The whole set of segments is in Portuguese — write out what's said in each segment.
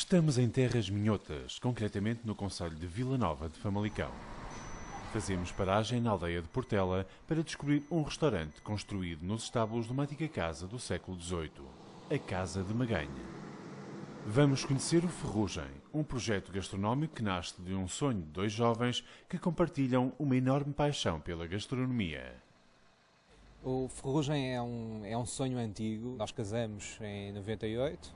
Estamos em terras minhotas, concretamente no concelho de Vila Nova de Famalicão. Fazemos paragem na aldeia de Portela para descobrir um restaurante construído nos estábulos de uma antiga casa do século XVIII, a Casa de Maganha. Vamos conhecer o Ferrugem, um projeto gastronómico que nasce de um sonho de dois jovens que compartilham uma enorme paixão pela gastronomia. O Ferrugem é um sonho antigo. Nós casamos em 98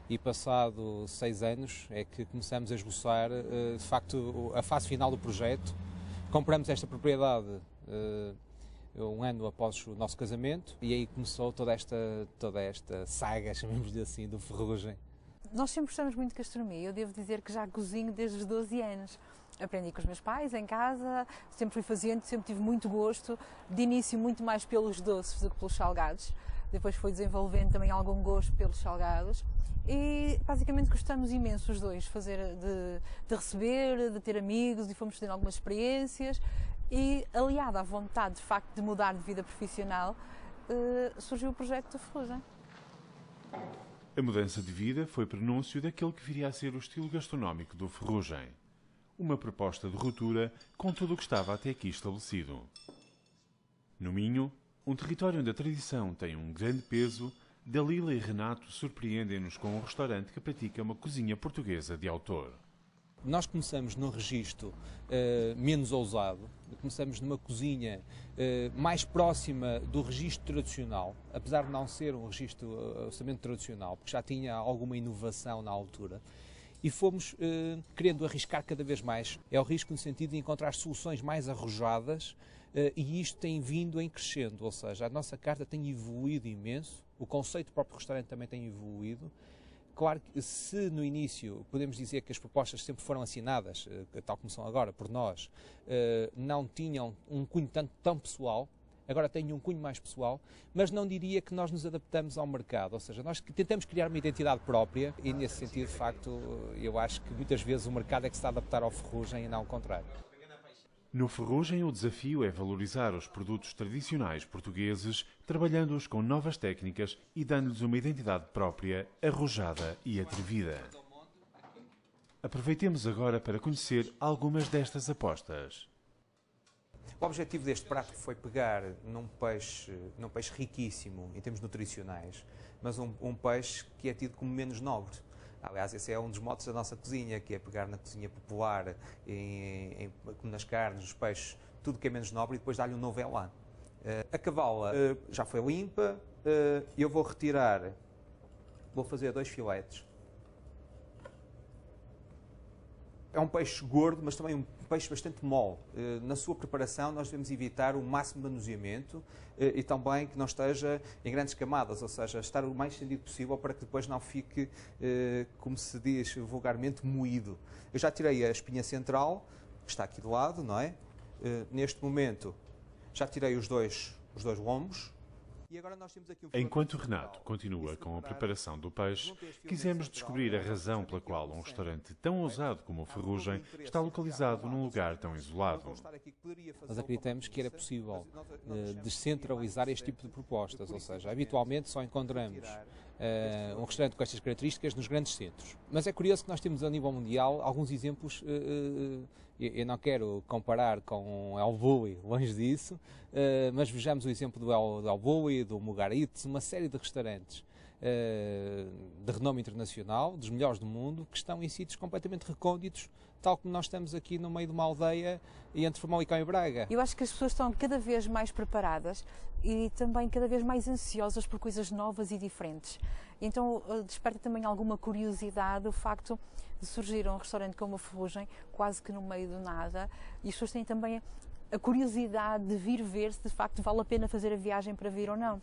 e passado 6 anos é que começamos a esboçar de facto a fase final do projeto. Compramos esta propriedade um ano após o nosso casamento e aí começou toda esta saga, chamemos-lhe assim, do Ferrugem. Nós sempre gostamos muito de gastronomia. Eu devo dizer que já cozinho desde os 12 anos. Aprendi com os meus pais, em casa, sempre fui fazendo, sempre tive muito gosto, de início muito mais pelos doces do que pelos salgados. Depois fui desenvolvendo também algum gosto pelos salgados e basicamente gostamos imenso os dois de receber, de ter amigos e fomos tendo algumas experiências e aliado à vontade de facto de mudar de vida profissional surgiu o projeto do Ferrugem. A mudança de vida foi prenúncio daquele que viria a ser o estilo gastronómico do Ferrugem. Uma proposta de ruptura com tudo o que estava até aqui estabelecido. No Minho, um território onde a tradição tem um grande peso, Dalila e Renato surpreendem-nos com um restaurante que pratica uma cozinha portuguesa de autor. Nós começamos num registro menos ousado, começamos numa cozinha mais próxima do registro tradicional, apesar de não ser um registro absolutamente tradicional, porque já tinha alguma inovação na altura. E fomos querendo arriscar cada vez mais. É o risco no sentido de encontrar soluções mais arrojadas e isto tem vindo em crescendo, ou seja, a nossa carta tem evoluído imenso, o conceito do próprio restaurante também tem evoluído. Claro que se no início podemos dizer que as propostas sempre foram assinadas, tal como são agora, por nós, não tinham um cunho tão pessoal, agora tem um cunho mais pessoal, mas não diria que nós nos adaptamos ao mercado, ou seja, nós tentamos criar uma identidade própria e nesse sentido, de facto, eu acho que muitas vezes o mercado é que se está a adaptar ao Ferrugem e não ao contrário. No Ferrugem, o desafio é valorizar os produtos tradicionais portugueses, trabalhando-os com novas técnicas e dando-lhes uma identidade própria, arrojada e atrevida. Aproveitemos agora para conhecer algumas destas apostas. O objetivo deste prato foi pegar num peixe riquíssimo em termos nutricionais, mas um peixe que é tido como menos nobre. Aliás, esse é um dos motos da nossa cozinha, que é pegar na cozinha popular, nas carnes, nos peixes, tudo que é menos nobre e depois dar-lhe um novo elan. A cavala já foi limpa, eu vou retirar, vou fazer 2 filetes. É um peixe gordo, mas também um peixe bastante mole. Na sua preparação nós devemos evitar o máximo de manuseamento e também que não esteja em grandes camadas, ou seja, estar o mais estendido possível para que depois não fique, como se diz vulgarmente, moído. Eu já tirei a espinha central, que está aqui de lado, não é? Neste momento já tirei os dois lombos. E agora nós temos aqui Enquanto Renato continua com a preparação do peixe, quisemos descobrir a razão pela qual um restaurante tão ousado como o Ferrugem está localizado num lugar tão isolado. Nós acreditamos que era possível descentralizar este tipo de propostas, ou seja, habitualmente só encontramos um restaurante com estas características nos grandes centros. Mas é curioso que nós temos a nível mundial alguns exemplos, eu não quero comparar com El Bulli, longe disso, mas vejamos o exemplo do El Bulli, do Mugaritz, uma série de restaurantes de renome internacional, dos melhores do mundo, que estão em sítios completamente recônditos, tal como nós estamos aqui no meio de uma aldeia entre Famalicão e Braga. Eu acho que as pessoas estão cada vez mais preparadas e também cada vez mais ansiosas por coisas novas e diferentes. Então desperta também alguma curiosidade o facto de surgir um restaurante como o Ferrugem, quase que no meio do nada, e as pessoas têm também a curiosidade de vir ver se de facto vale a pena fazer a viagem para vir ou não.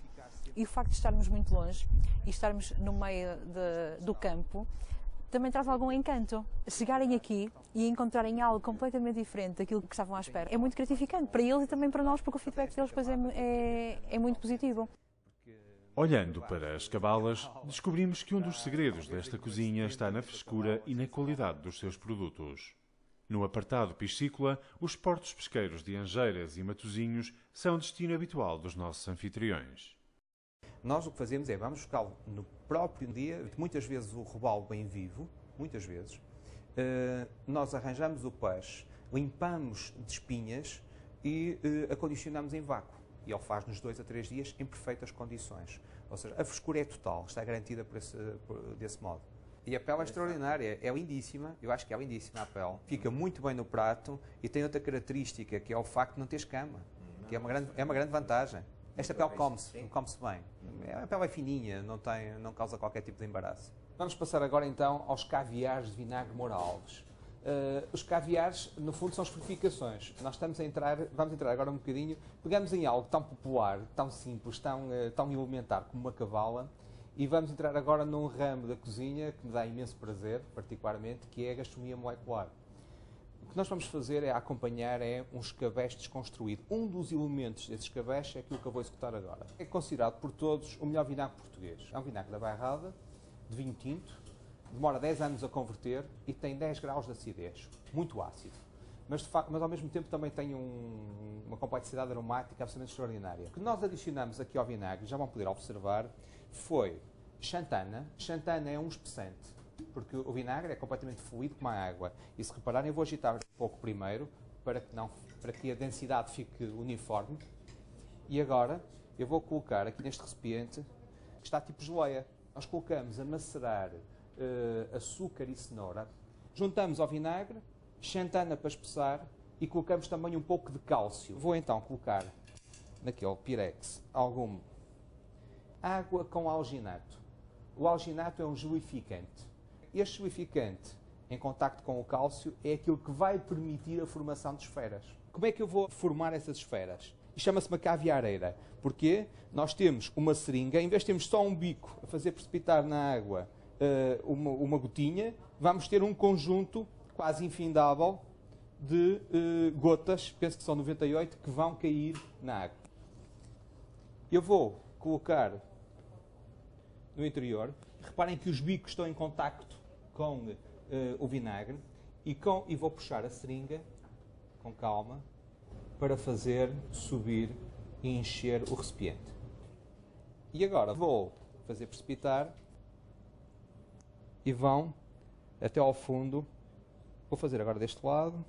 E o facto de estarmos muito longe e estarmos no meio do campo também traz algum encanto. Chegarem aqui e encontrarem algo completamente diferente daquilo que estavam à espera é muito gratificante para eles e também para nós, porque o feedback deles depois é muito positivo. Olhando para as cabalas, descobrimos que um dos segredos desta cozinha está na frescura e na qualidade dos seus produtos. No apartado piscícola, os portos pesqueiros de Angeiras e Matosinhos são destino habitual dos nossos anfitriões. Nós o que fazemos é, vamos buscá-lo no próprio dia, muitas vezes o robalo bem vivo, muitas vezes, nós arranjamos o peixe, limpamos de espinhas e acondicionamos em vácuo. E ele faz nos 2 a 3 dias em perfeitas condições. Ou seja, a frescura é total, está garantida desse modo. E a pele é extraordinária, é lindíssima, eu acho que é lindíssima a pele. Fica muito bem no prato e tem outra característica, que é o facto de não ter escama, que é uma grande vantagem. Esta pele come-se bem. A pele é fininha, não causa qualquer tipo de embaraço. Vamos passar agora então aos caviares de vinagre Moura Alves. Os caviares, no fundo, são as fortificações. Nós vamos entrar agora um bocadinho, pegamos em algo tão popular, tão simples, tão elementar como uma cavala, e vamos entrar agora num ramo da cozinha que me dá imenso prazer, particularmente, que é a gastronomia molecular. O que nós vamos fazer é acompanhar um escabeche desconstruído. Um dos elementos desse escabeche é aquilo que eu vou executar agora. É considerado por todos o melhor vinagre português. É um vinagre da Bairrada, de vinho tinto, demora 10 anos a converter e tem 10 graus de acidez, muito ácido. Mas ao mesmo tempo também tem uma complexidade aromática absolutamente extraordinária. O que nós adicionamos aqui ao vinagre, já vão poder observar, foi xantana. Xantana é um espessante, porque o vinagre é completamente fluido como a água. E se repararem, eu vou agitar um pouco primeiro, para que a densidade fique uniforme. E agora eu vou colocar aqui neste recipiente, que está tipo geleia. Nós colocamos a macerar açúcar e cenoura, juntamos ao vinagre, xantana para espessar e colocamos também um pouco de cálcio. Vou então colocar naquele pirex alguma água com alginato. O alginato é um geluificante. Este geluificante, em contacto com o cálcio, é aquilo que vai permitir a formação de esferas. Como é que eu vou formar essas esferas? Chama-se uma caviareira, porque nós temos uma seringa, em vez de termos só um bico a fazer precipitar na água uma gotinha, vamos ter um conjunto quase infindável de gotas, penso que são 98, que vão cair na água. Eu vou colocar no interior, reparem que os bicos estão em contacto com o vinagre e vou puxar a seringa com calma para fazer subir e encher o recipiente. E agora vou fazer precipitar e vão até ao fundo. Vou fazer agora deste lado.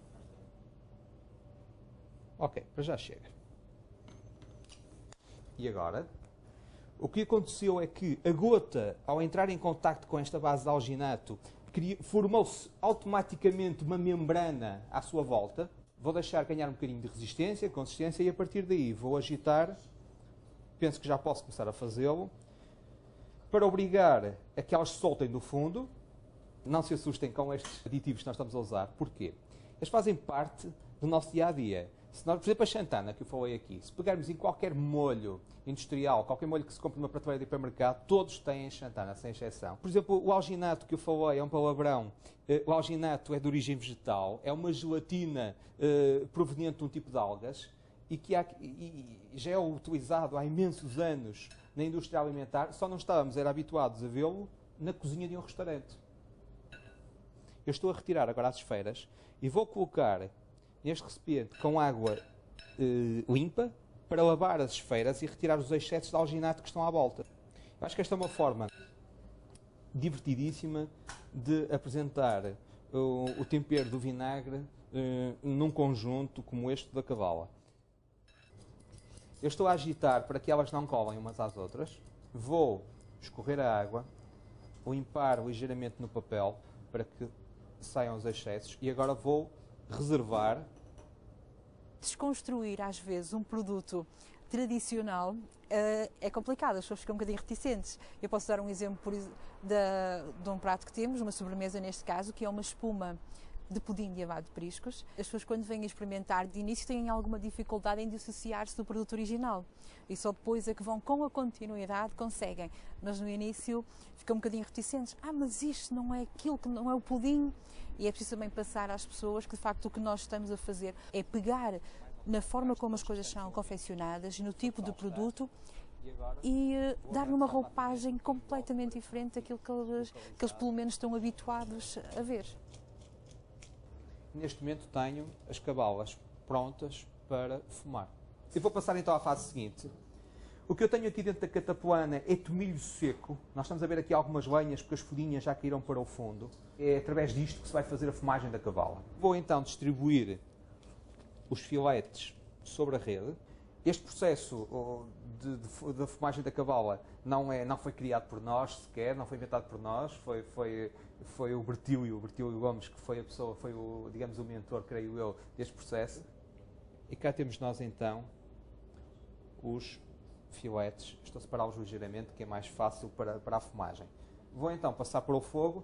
Ok, para já chega. E agora, o que aconteceu é que a gota, ao entrar em contacto com esta base de alginato, formou-se automaticamente uma membrana à sua volta. Vou deixar ganhar um bocadinho de resistência, consistência, e a partir daí vou agitar. Penso que já posso começar a fazê-lo, para obrigar a que elas se soltem do fundo. Não se assustem com estes aditivos que nós estamos a usar. Porquê? Eles fazem parte do nosso dia-a-dia. Se nós, por exemplo, a xantana que eu falei aqui, se pegarmos em qualquer molho industrial, qualquer molho que se compra numa prateleira de hipermercado, todos têm xantana, sem exceção. Por exemplo, o alginato que eu falei é um palavrão. O alginato é de origem vegetal, é uma gelatina proveniente de um tipo de algas e que já é utilizado há imensos anos na indústria alimentar, só não estávamos habituados a vê-lo na cozinha de um restaurante. Eu estou a retirar agora as esferas e vou colocar neste recipiente com água limpa para lavar as esferas e retirar os excessos de alginato que estão à volta. Eu acho que esta é uma forma divertidíssima de apresentar o tempero do vinagre num conjunto como este da cavala. Eu estou a agitar para que elas não colem umas às outras. Vou escorrer a água, limpar ligeiramente no papel para que saiam os excessos e agora vou reservar. Desconstruir às vezes um produto tradicional é complicado, as pessoas ficam um bocadinho reticentes. Eu posso dar um exemplo de um prato que temos, uma sobremesa neste caso, que é uma espuma de pudim de abado de periscos. As pessoas, quando vêm experimentar, de início têm alguma dificuldade em dissociar-se do produto original e só depois é que vão, com a continuidade, conseguem. Mas no início ficam um bocadinho reticentes. Mas isto não é aquilo, que não é o pudim. E é preciso também passar às pessoas que, de facto, o que nós estamos a fazer é pegar na forma como as coisas são confeccionadas, no tipo de produto e dar-lhe uma roupagem completamente diferente daquilo que eles pelo menos estão habituados a ver. Neste momento tenho as cavalas prontas para fumar. Eu vou passar então à fase seguinte. O que eu tenho aqui dentro da cataplana é tomilho seco. Nós estamos a ver aqui algumas lenhas porque as folhinhas já caíram para o fundo. É através disto que se vai fazer a fumagem da cavala. Vou então distribuir os filetes sobre a rede. Este processo de fumagem da cavala não foi criado por nós sequer, não foi inventado por nós, foi o Bertílio Gomes que foi a pessoa, digamos, o mentor, creio eu, deste processo. E cá temos nós então os filetes. Estou a separá-los ligeiramente, que é mais fácil para a fumagem. Vou então passar para o fogo.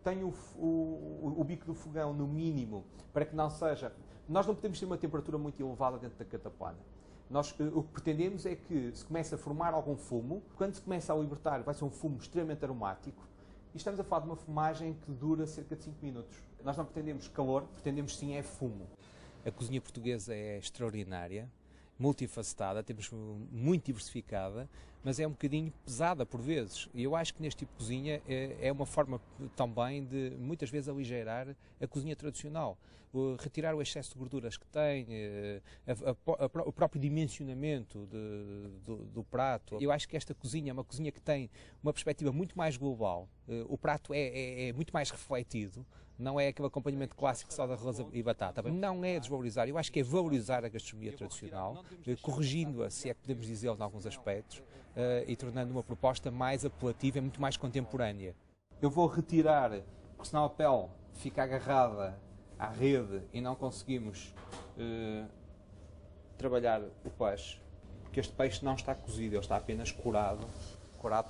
Tenho o bico do fogão no mínimo, para que não seja... Nós não podemos ter uma temperatura muito elevada dentro da cataplana. O que pretendemos é que se comece a formar algum fumo, quando se começa a libertar vai ser um fumo extremamente aromático, e estamos a falar de uma fumagem que dura cerca de 5 minutos. Nós não pretendemos calor, pretendemos sim é fumo. A cozinha portuguesa é extraordinária, multifacetada, temos muito diversificada, mas é um bocadinho pesada por vezes. E eu acho que neste tipo de cozinha é uma forma também de, muitas vezes, aligeirar a cozinha tradicional. Retirar o excesso de gorduras que tem, o próprio dimensionamento do prato. Eu acho que esta cozinha é uma cozinha que tem uma perspectiva muito mais global. O prato é muito mais refletido. Não é aquele acompanhamento clássico só de arroz e batata. Não é desvalorizar, eu acho que é valorizar a gastronomia tradicional, corrigindo-a, se é que podemos dizer, em alguns aspectos, e tornando uma proposta mais apelativa e muito mais contemporânea. Eu vou retirar, porque senão a pele fica agarrada à rede e não conseguimos trabalhar o peixe, porque este peixe não está cozido, ele está apenas curado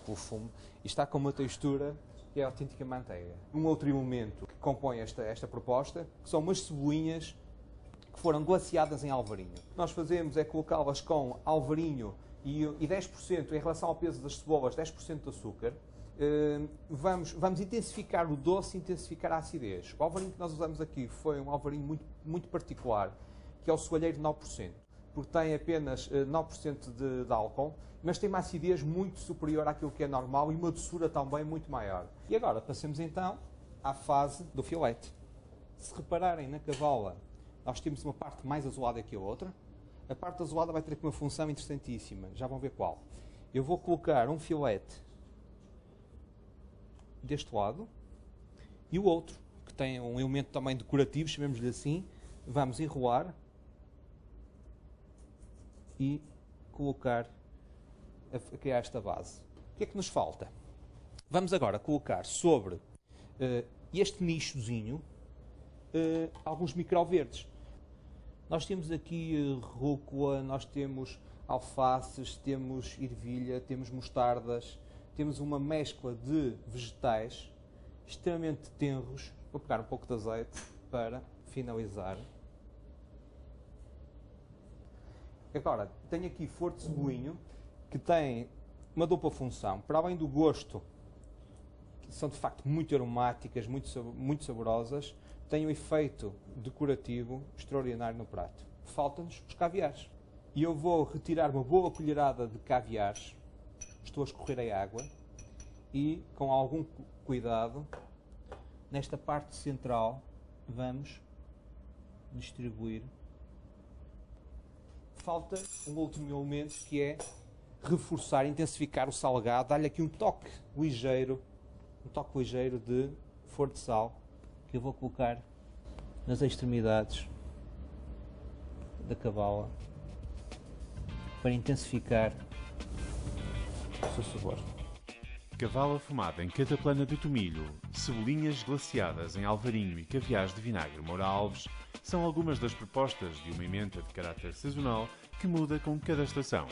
pelo fumo, e está com uma textura que é a autêntica manteiga. Um outro elemento que compõe esta proposta são umas cebolinhas que foram glaciadas em alvarinho. O que nós fazemos é colocá-las com alvarinho e 10%, em relação ao peso das cebolas, 10% de açúcar. Vamos intensificar o doce, intensificar a acidez. O alvarinho que nós usamos aqui foi um alvarinho muito, muito particular, que é o soalheiro 9%, porque tem apenas 9% de álcool, mas tem uma acidez muito superior àquilo que é normal e uma doçura também muito maior. E agora passamos então à fase do filete. Se repararem na cavala, nós temos uma parte mais azulada que a outra. A parte azulada vai ter aqui uma função interessantíssima, já vão ver qual. Eu vou colocar um filete deste lado e o outro, que tem um elemento também decorativo, chamemos-lhe assim, vamos enrolar e colocar a criar esta base. O que é que nos falta? Vamos agora colocar sobre este nichozinho alguns microverdes. Nós temos aqui rúcula, nós temos alfaces, temos ervilha, temos mostardas, temos uma mescla de vegetais extremamente tenros. Vou pegar um pouco de azeite para finalizar. Agora, tenho aqui flor de cebolinho, que tem uma dupla função. Para além do gosto, que são de facto muito aromáticas, muito saborosas, tem um efeito decorativo extraordinário no prato. Faltam-nos os caviares. E eu vou retirar uma boa colherada de caviares, estou a escorrer a água, e com algum cuidado, nesta parte central, vamos distribuir. Falta um último elemento, que é reforçar, intensificar o salgado, dar-lhe aqui um toque ligeiro de flor de sal, que eu vou colocar nas extremidades da cavala para intensificar o seu sabor. Cavala fumada em cataplana de tomilho, cebolinhas glaciadas em alvarinho e caviares de vinagre Moura Alves são algumas das propostas de uma emenda de caráter sazonal que muda com cada estação.